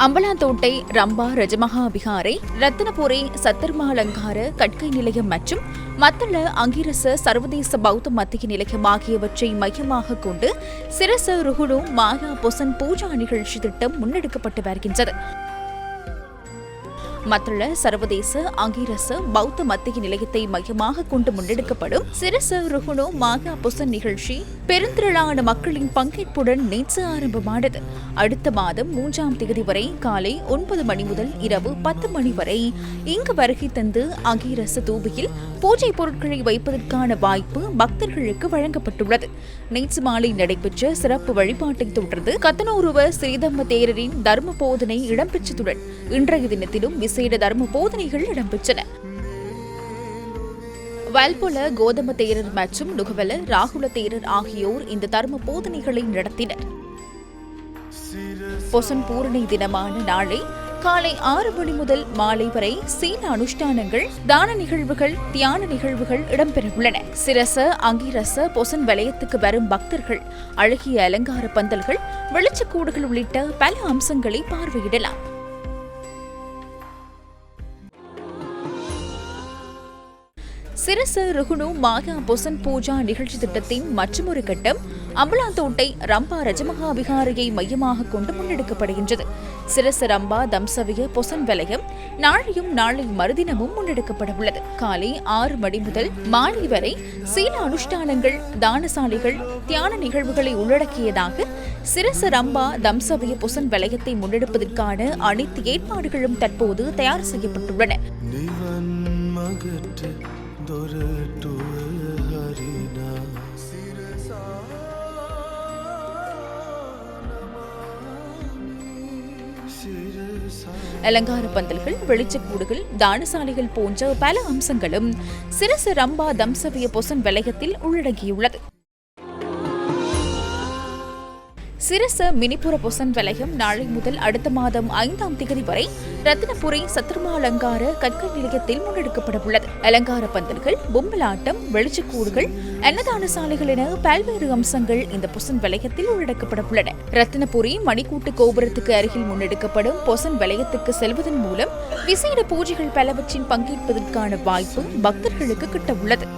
அம்பலாந்தோட்டை ரம்பா ரஜமகா விகாரை, ரத்தினபுரி சத்தர்மாலங்கார கட்கை நிலையம் மற்றும் மத்தள அங்கிரச சர்வதேச பௌத்த மத்திய நிலையம் ஆகியவற்றை மையமாக கொண்டு சிரச ருகுணு மாயா பொசன் பூஜா நிகழ்ச்சி திட்டம் முன்னெடுக்கப்பட்டு வருகின்றது. மத்தள சர்வதேச அங்கிரச பௌத்த மத்திய நிலையத்தை மையமாக கொண்டு முன்னெடுக்கப்படும் சிரச ருகுணு மாயா பொசன் நிகழ்ச்சி பெருந்திரளான மக்களின் பங்கேற்புடன் நேற்று ஆரம்பமானது. அடுத்த மாதம் 3ஆம் தேதி வரை காலை 9 மணி முதல் இரவு 10 மணி வரை இங்கு வருகை தந்து அங்கிரச தூபியில் பூஜை பொருட்களை வைப்பதற்கான வாய்ப்பு பக்தர்களுக்கு வழங்கப்பட்டுள்ளது. நேற்று மாலை நடைபெற்ற சிறப்பு வழிபாட்டை தொடர்ந்து கத்தனோருவ ஸ்ரீதம்ம தேரரின் தர்ம போதனை இடம்பெற்றதுடன் இன்றைய தினத்திலும் விசேட தர்ம போதனைகள் இடம்பெற்றன. வல்பொல கோதம தேரர் மற்றும் நுகவல ராகுல தேரர் ஆகியோர் இந்த தர்ம போதனைகளை நடத்தினர். பொசன் பூரணி தினமான நாளை காலை 6 மணி முதல் மாலை வரை சீன அனுஷ்டானங்கள், தான நிகழ்வுகள், தியான நிகழ்வுகள் இடம்பெறவுள்ளன. சிரச அங்கிரச பொசன் வலயத்துக்கு வரும் பக்தர்கள் அழகிய அலங்கார பந்தல்கள், வெளிச்சக்கூடுகள் உள்ளிட்ட பல அம்சங்களை பார்வையிடலாம். சிரச ருகுணு மாயா பொசன் பூஜா நிகழ்ச்சி திட்டத்தின் மற்றொரு கட்டம் அம்பலாந்தோட்டை ரம்பா ரஜமகா விகாரையை மையமாக கொண்டு முன்னெடுக்கப்படுகின்றது. சிரச ரம்பா தம்சவிய பொசன் வலயம் நாளையும் நாளை மறுதினமும் முன்னெடுக்கப்பட உள்ளது. காலை 6 மணி முதல் மாலை வரை சீன அனுஷ்டானங்கள், தானசாலைகள், தியான நிகழ்வுகளை உள்ளடக்கியதாக சிரச ரம்பா தம்சவிய பொசன் வலயத்தை முன்னெடுப்பதற்கான அனைத்து ஏற்பாடுகளும் தற்போது தயார் செய்யப்பட்டுள்ளன. அலங்கார பந்தல்கள், வெளிச்சக்கூடுகள், தானசாலைகள் போன்ற பல அம்சங்களும் சிரச ரம்பா தம்சவிய பொசன் வலயத்தில் உள்ளடங்கியுள்ளது. சிரச மினிப்புர பொசன் வலயம் நாளை முதல் அடுத்த மாதம் 5ஆம் தேதி வரை ரத்தினபுரி சத்திரமாலங்கார கற்கை நிலையத்தில் முன்னெடுக்கப்பட உள்ளது. அலங்கார பந்தல்கள், பொம்மலாட்டம், வெளிச்சக்கூடுகள், அன்னதான சாலைகள் என பல்வேறு அம்சங்கள் இந்த பொசன் வலயத்தில் உள்ளடக்கப்பட உள்ளன. ரத்தினபுரி மணிக்கூட்டு கோபுரத்துக்கு அருகில் முன்னெடுக்கப்படும் பொசன் வலயத்துக்கு செல்வதன் மூலம் விசேட பூஜைகள் பலவற்றின் பங்கேற்பதற்கான வாய்ப்பு பக்தர்களுக்கு கிட்ட உள்ளது.